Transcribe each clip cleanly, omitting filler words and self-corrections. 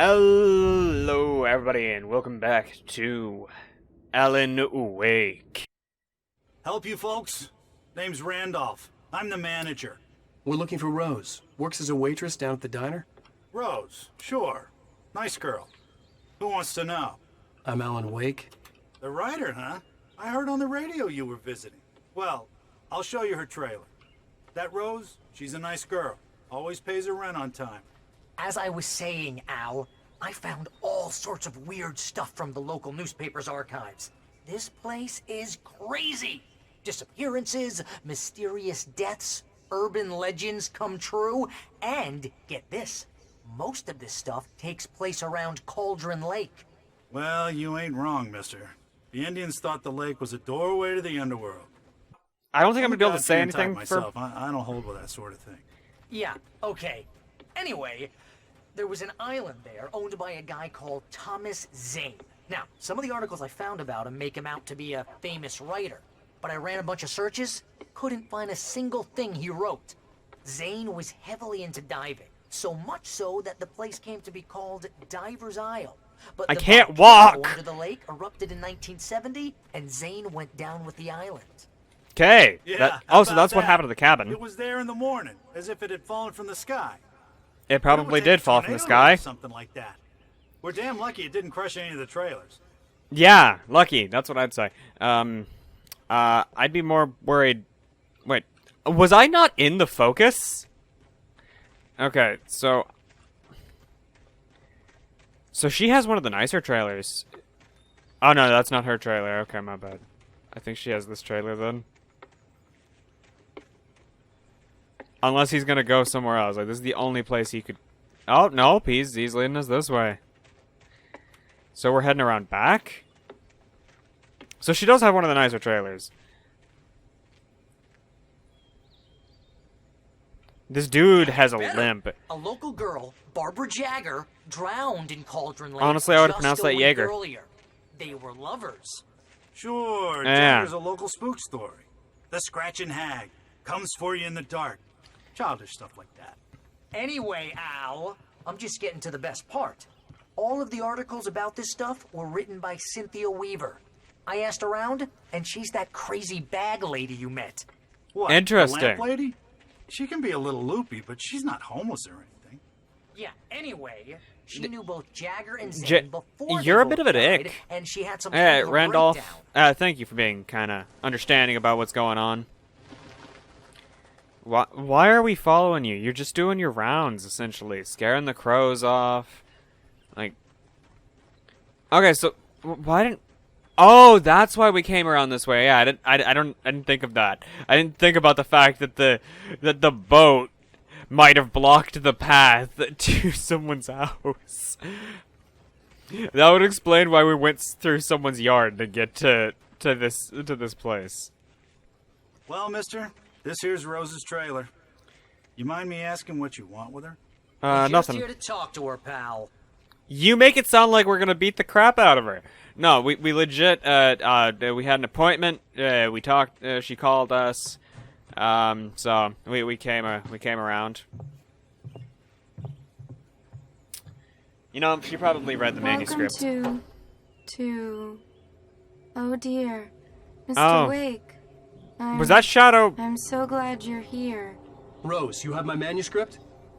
Hello, everybody, and welcome back to Alan Wake. Help you folks? Name's Randolph. I'm the manager. We're looking for Rose. Works as a waitress down at the diner. Rose, sure. Nice girl. Who wants to know? I'm Alan Wake. The writer, huh? I heard on the radio you were visiting. Well, I'll show you her trailer. That Rose, she's a nice girl. Always pays her rent on time. As I was saying, Al, I found all sorts of weird stuff from the local newspaper's archives. This place is crazy. Disappearances, mysterious deaths, urban legends come true, and, get this, most of this stuff takes place around Cauldron Lake. Well, you ain't wrong, mister. The Indians thought the lake was a doorway to the underworld. I don't think I'm gonna be able to say God-fearing anything type myself. for... I don't hold with that sort of thing. Yeah, okay. Anyway, there was an island there owned by a guy called Thomas Zane. Now, some of the articles I found about him make him out to be a famous writer, but I ran a bunch of searches, couldn't find a single thing he wrote. Zane was heavily into diving, so much so that the place came to be called Diver's Isle. But I the can't volcano walk! under the lake erupted in 1970, and Zane went down with the island. Okay. Yeah, Oh, so about that's what that? happened to the cabin. It was there in the morning, as if it had fallen from the sky. It probably It would take did a fall from the tornado sky. or something like that. We're damn lucky it didn't crush any of the trailers. Yeah, lucky. That's what I'd say. I'd be more worried... Wait, was I not in the focus? Okay, so... So she has one of the nicer trailers. Oh, no, that's not her trailer. Okay, my bad. I think she has this trailer, then. Unless he's gonna go somewhere else. Like, this is the only place he could... Oh, nope, he's leading us this way. So we're heading around back? So she does have one of the nicer trailers. This dude has a limp. A local girl, Barbara Jagger, drowned in Cauldron Lake. Honestly, I would just pronounce a that week Jaeger. earlier. They were lovers. Sure, Yeah. Jagger's a local spook story. The Scratching Hag comes for you in the dark. Childish stuff like that. Anyway, Al, I'm just getting to the best part. All of the articles about this stuff were written by Cynthia Weaver. I asked around, and she's that crazy bag lady you met. What? Interesting. The lamp lady? She can be a little loopy, but she's not homeless or anything. Yeah, anyway, she knew both Jagger and Ja- Zane before you're a they bit both of an died, ick. and she had some Hey, kind of a Randolph. breakdown. Thank you for being kind of understanding about what's going on. Why are we following you? You're just doing your rounds, essentially. Scaring the crows off. Like... Okay, so... Why didn't... Oh, that's why we came around this way. Yeah, I didn't think of that. I didn't think about the fact that the boat might have blocked the path to someone's house. That would explain why we went through someone's yard to get to this place. Well, mister, this here's Rose's trailer. You mind me asking what you want with her? Just Nothing. here to talk to her, pal. You make it sound like we're gonna beat the crap out of her. No, we legit, we had an appointment, we talked, she called us, so we came around. You know, she probably read the manuscript. Welcome oh dear, Mr. Oh. Wake. Was that Shadow, I'm so glad you're here. Rose, you have my manuscript?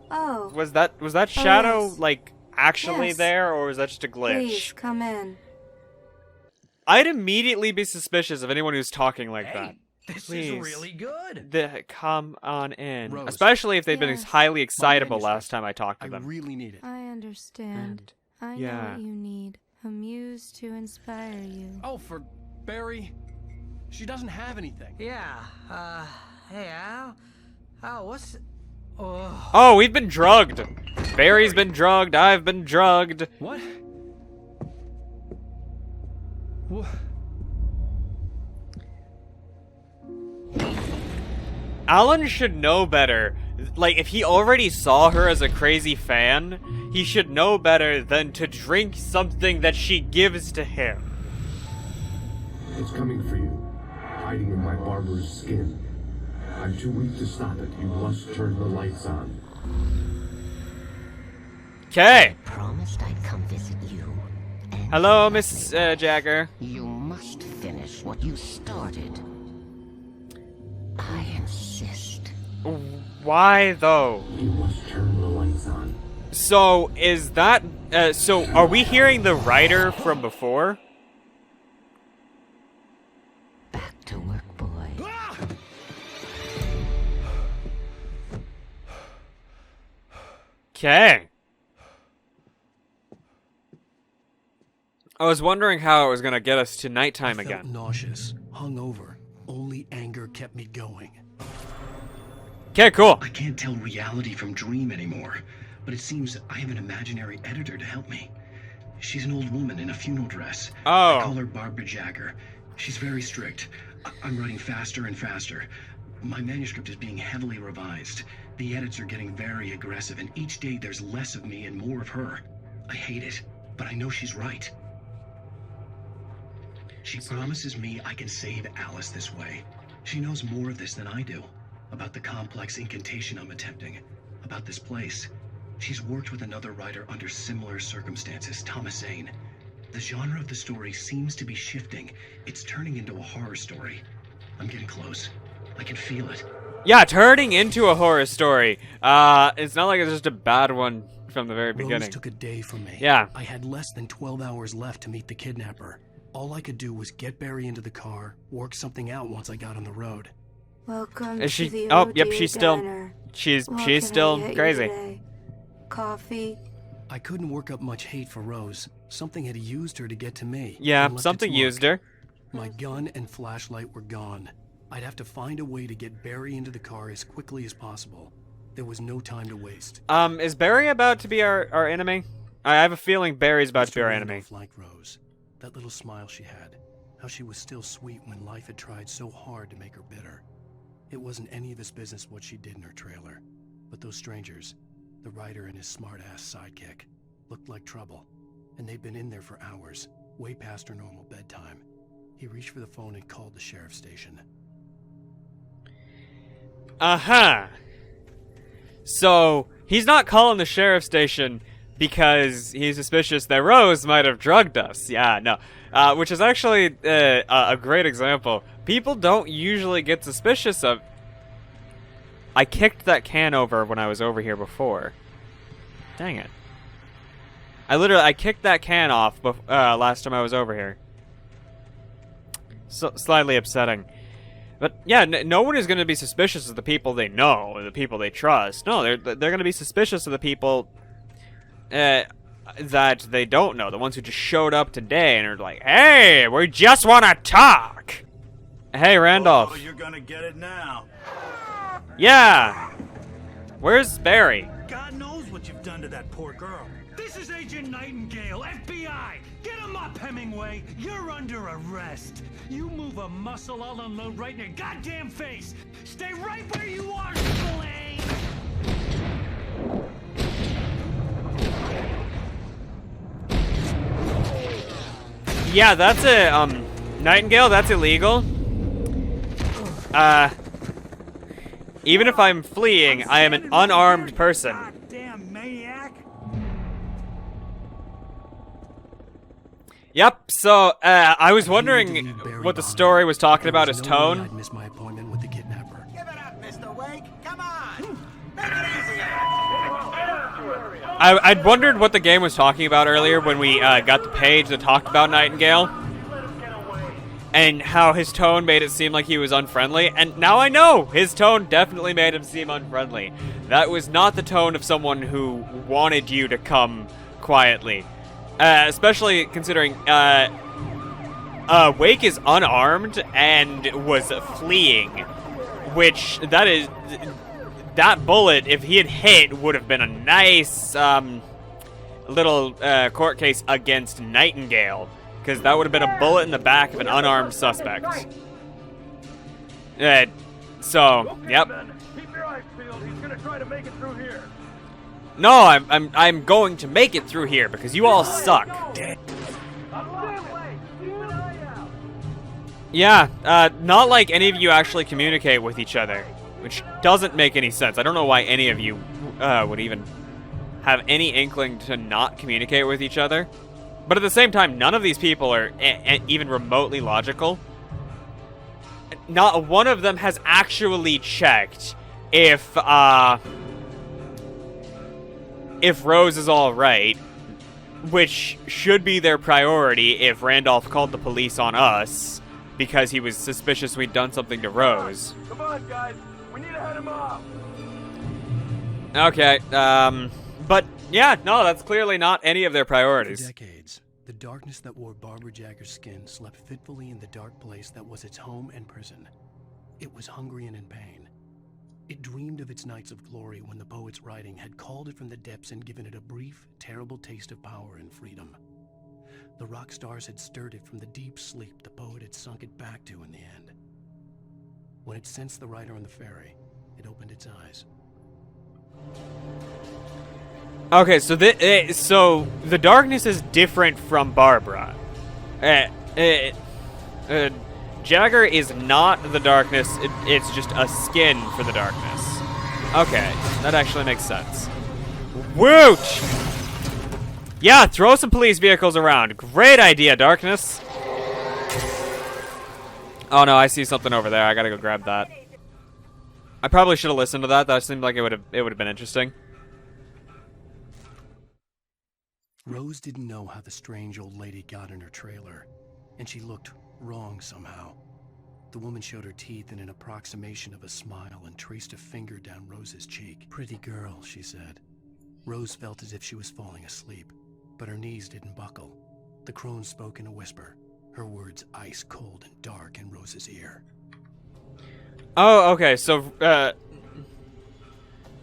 Oh, was that Shadow, yes. like, actually Yes. there, or was that just a glitch? please come in. I'd immediately be suspicious of anyone who's talking like that. This Please. is really good. Come on in. Rose. Especially if they've been Yes. highly excitable manuscript. last time I talked to I them. really need it. I understand. I know yeah. what you need. A muse to inspire you. Oh, for Barry. She doesn't have anything. Yeah, hey, Al? Al, what's... Oh, Oh, we've been drugged. Barry's been drugged. I've been drugged. What? What? Alan should know better. Like, if he already saw her as a crazy fan, he should know better than to drink something that she gives to him. It's coming for you, hiding in my barber's skin. I'm too weak to stop it. You must turn the lights on. Okay. Promised I'd come visit you. And Hello, Miss Jagger. you must finish what you started. I insist. Why though? You must turn the lights on. So is that? So are we hearing the writer from before? Back to work, boy. Okay. I was wondering how it was gonna get us to nighttime I felt again. nauseous, hungover. Only anger kept me going. Okay, cool. I can't tell reality from dream anymore, but it seems I have an imaginary editor to help me. She's an old woman in a funeral dress. Oh. I call her Barbara Jagger. She's very strict. I'm writing faster and faster. My manuscript is being heavily revised. The edits are getting very aggressive, and each day there's less of me and more of her. I hate it, but I know she's right. She promises me I can save Alice this way. She knows more of this than I do. About the complex incantation I'm attempting. About this place. She's worked with another writer under similar circumstances, Thomas Zane. The genre of the story seems to be shifting. It's turning into a horror story. I'm getting close. I can feel it. Yeah, turning into a horror story. It's not like it's just a bad one from the very Rose beginning. took a day from me. Yeah. I had less than 12 hours left to meet the kidnapper. All I could do was get Barry into the car, work something out once I got on the road. Welcome Is she? to the Oh, Oh yep. Dear She's still. Diner. She's What she's can I still get you crazy. today? Coffee? I couldn't work up much hate for Rose. Something had used her to get to me. Yeah, and left something its mark. used her. My gun and flashlight were gone. I'd have to find a way to get Barry into the car as quickly as possible. There was no time to waste. Is Barry about to be our enemy? I have a feeling Barry's about to be Mr. our Randolph enemy. liked Rose. That little smile she had. How she was still sweet when life had tried so hard to make her bitter. It wasn't any of his business what she did in her trailer. But those strangers, the writer and his smart-ass sidekick, looked like trouble. And they'd been in there for hours, way past her normal bedtime. He reached for the phone and called the sheriff's station. Uh-huh. So, he's not calling the sheriff's station because he's suspicious that Rose might have drugged us. Yeah, no. Which is actually a great example. People don't usually get suspicious of... I kicked that can over when I was over here before. Dang it. I kicked that can off last time I was over here. So, slightly upsetting. But yeah, no one is going to be suspicious of the people they know or the people they trust. No, they're going to be suspicious of the people that they don't know. The ones who just showed up today and are like, "Hey, we just want to talk." Hey, Randolph. Oh, you're gonna get it now. Yeah. Where's Barry? God knows what you've done to that poor girl. This is Agent Nightingale, FBI! Get him up, Hemingway! You're under arrest! You move a muscle, I'll unload right in your goddamn face! Stay right where you are, Spillane! Yeah, that's a, Nightingale, that's illegal. Even if I'm fleeing, I am an unarmed person. Goddamn maniac. Yep, so, I was wondering what the story was talking about, his tone. I'd miss my appointment with the kidnapper. Give it up, Mr. Wake. Come on. Make it easy. I'd wondered what the game was talking about earlier when we got the page that talked about Nightingale. And how his tone made it seem like he was unfriendly. And now I know! His tone definitely made him seem unfriendly. That was not the tone of someone who wanted you to come quietly. Especially considering Wake is unarmed and was fleeing. Which, that bullet, if he had hit, would have been a nice little court case against Nightingale. Because that would have been a bullet in the back of an unarmed suspect. So, yep. Keep your eyes peeled, he's gonna try to make it through here. No, I'm going to make it through here because you all suck. Yeah, not like any of you actually communicate with each other, which doesn't make any sense. I don't know why any of you would even have any inkling to not communicate with each other. But at the same time, none of these people are even remotely logical. Not one of them has actually checked if Rose is all right, which should be their priority if Randolph called the police on us because he was suspicious we'd done something to Rose. Come on, guys. We need to head him off. Okay, but yeah, no, that's clearly not any of their For priorities. decades, the darkness that wore Barbara Jagger's skin slept fitfully in the dark place that was its home and prison. It was hungry and in pain. It dreamed of its nights of glory when the poet's writing had called it from the depths and given it a brief, terrible taste of power and freedom. The rock stars had stirred it from the deep sleep the poet had sunk it back to in the end. When it sensed the writer on the ferry, it opened its eyes. Okay, so the darkness is different from Barbara. Jagger is not the darkness. It's just a skin for the darkness. Okay, that actually makes sense. Woot! Yeah, throw some police vehicles around. Great idea, darkness. Oh no, I see something over there. I gotta go grab that. I probably should have listened to that. That seemed like it would have been interesting. Rose didn't know how the strange old lady got in her trailer, and she looked wrong somehow. The woman showed her teeth in an approximation of a smile and traced a finger down Rose's cheek. "Pretty girl," she said. Rose felt as if she was falling asleep, but her knees didn't buckle. The crone spoke in a whisper, her words ice cold and dark in Rose's ear. Oh, okay, so,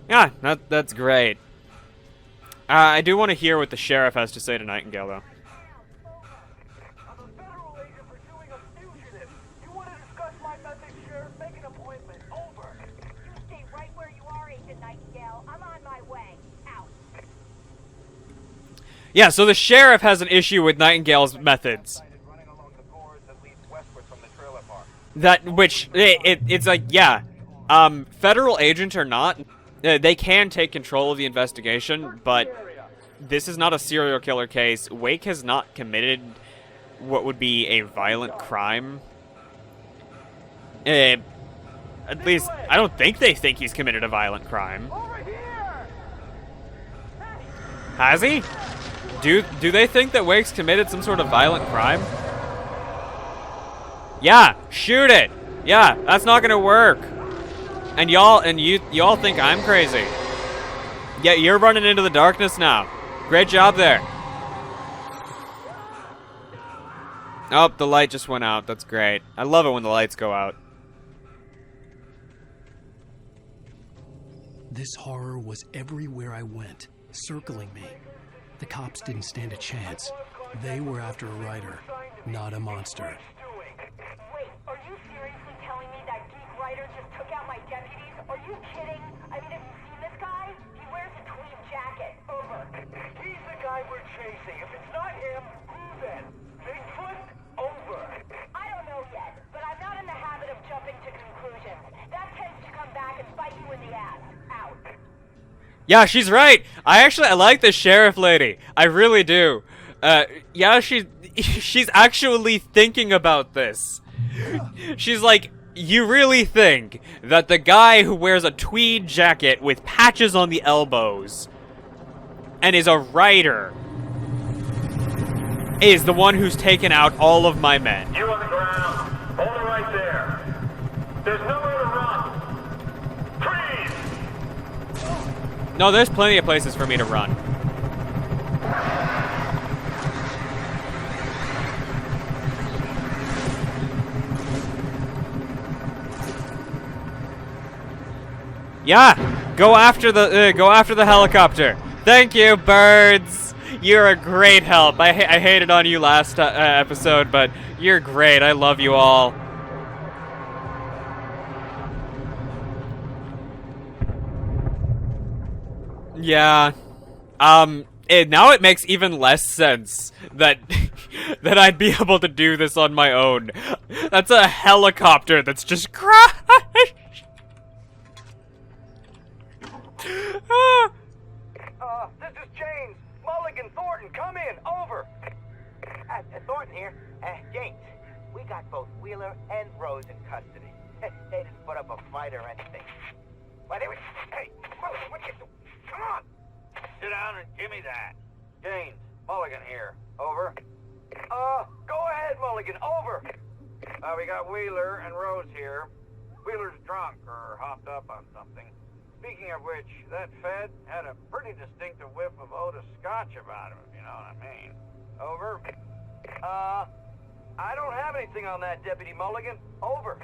yeah, that's great. I do want to hear what the sheriff has to say to Nightingale, though. I'm a federal agent pursuing a fugitive. You want to discuss my methods, Sheriff? Make an appointment. Over. You stay right where you are, Agent Nightingale. I'm on my way. Out. Yeah, so the sheriff has an issue with Nightingale's methods. It's like, yeah, federal agents or not, they can take control of the investigation, but this is not a serial killer case. Wake has not committed what would be a violent crime. At least, I don't think they think he's committed a violent crime. Has he? Do they think that Wake's committed some sort of violent crime? Yeah, shoot it. Yeah, that's not gonna work. And y'all think I'm crazy. Yeah, you're running into the darkness now. Great job there. Oh, the light just went out. That's great. I love it when the lights go out. This horror was everywhere I went, circling me. The cops didn't stand a chance. They were after a writer, not a monster. Wait, are you seriously telling me that geek writer just took out my deputies? Are you kidding? I mean, have you seen this guy? He wears a tweed jacket. Over. He's the guy we're chasing. If it's not him, who then? Bigfoot? Over. I don't know yet, but I'm not in the habit of jumping to conclusions. That tends to come back and bite you in the ass. Out. Yeah, she's right. I like this sheriff lady. I really do. Yeah, she's actually thinking about this. She's like, you really think that the guy who wears a tweed jacket with patches on the elbows and is a writer is the one who's taken out all of my men? You on the ground. Hold it right there. There's nowhere to run. Freeze! No, there's plenty of places for me to run. Yeah, go after the helicopter. Thank you, birds. You're a great help. I hated on you last episode, but you're great. I love you all. Yeah. Now it makes even less sense that that I'd be able to do this on my own. That's a helicopter that's just crashed. This Mulligan, Thornton, come in. Over. Thornton here. James, we got both Wheeler and Rose in custody. They didn't put up a fight or anything. Why, they were... Hey, Mulligan, what you do? Come on. Sit down and give me that. James, Mulligan here. Over. Go ahead, Mulligan. Over. We got Wheeler and Rose here. Wheeler's drunk or hopped up on something. Speaking of which, that Fed had a pretty distinctive whiff of Otis Scotch about him, if you know what I mean. Over. I don't have anything on that, Deputy Mulligan. Over.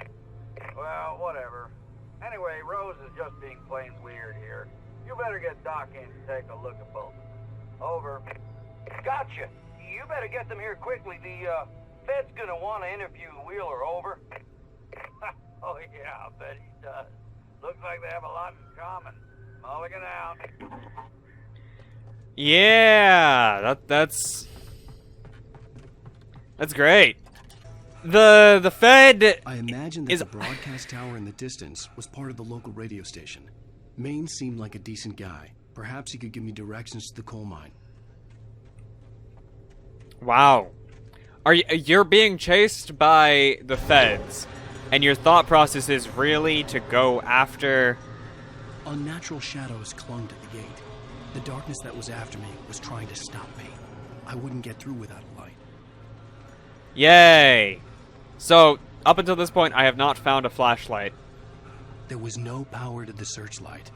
Well, whatever. Anyway, Rose is just being plain weird here. You better get Doc in to take a look at both of them. Over. Gotcha. You better get them here quickly. The, Fed's gonna want to interview Wheeler. Over. Oh, yeah, I bet he does. Looks like they have a lot in common. Mulligan out. Yeah, that's great. The Fed. I imagine that the broadcast tower in the distance was part of the local radio station. Maine seemed like a decent guy. Perhaps he could give me directions to the coal mine. Wow. You're being chased by the Feds, and your thought process is really to go after... Unnatural shadows clung to the gate. The darkness that was after me was trying to stop me. I wouldn't get through without a light. Yay! So, up until this point, I have not found a flashlight. There was no power to the searchlight.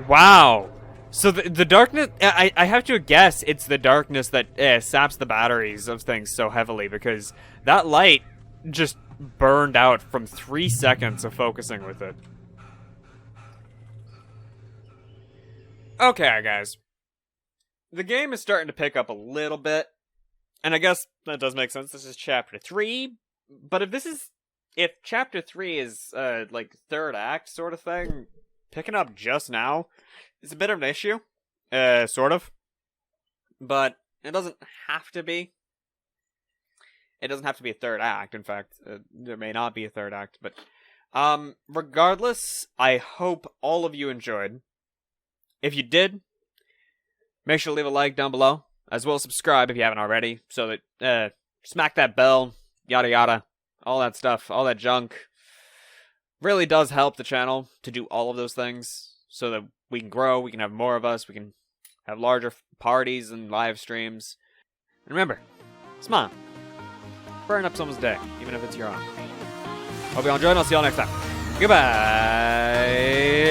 Wow. So the darkness, I have to guess it's the darkness that saps the batteries of things so heavily, because that light just burned out from 3 seconds of focusing with it. Okay, guys. The game is starting to pick up a little bit, and I guess that does make sense. This is chapter 3, but if chapter 3 is like third act sort of thing, picking up just now is a bit of an issue, sort of, but it doesn't have to be. It doesn't have to be a third act. In fact, there may not be a third act, but regardless, I hope all of you enjoyed. If you did, make sure to leave a like down below, as well as subscribe if you haven't already, so that, smack that bell, yada yada, all that stuff, all that junk. Really does help the channel to do all of those things, so that we can grow, we can have more of us, we can have larger parties and live streams. And remember, smile. Burn up someone's day, even if it's your own. Hope you all enjoyed, and I'll see you all next time. Goodbye!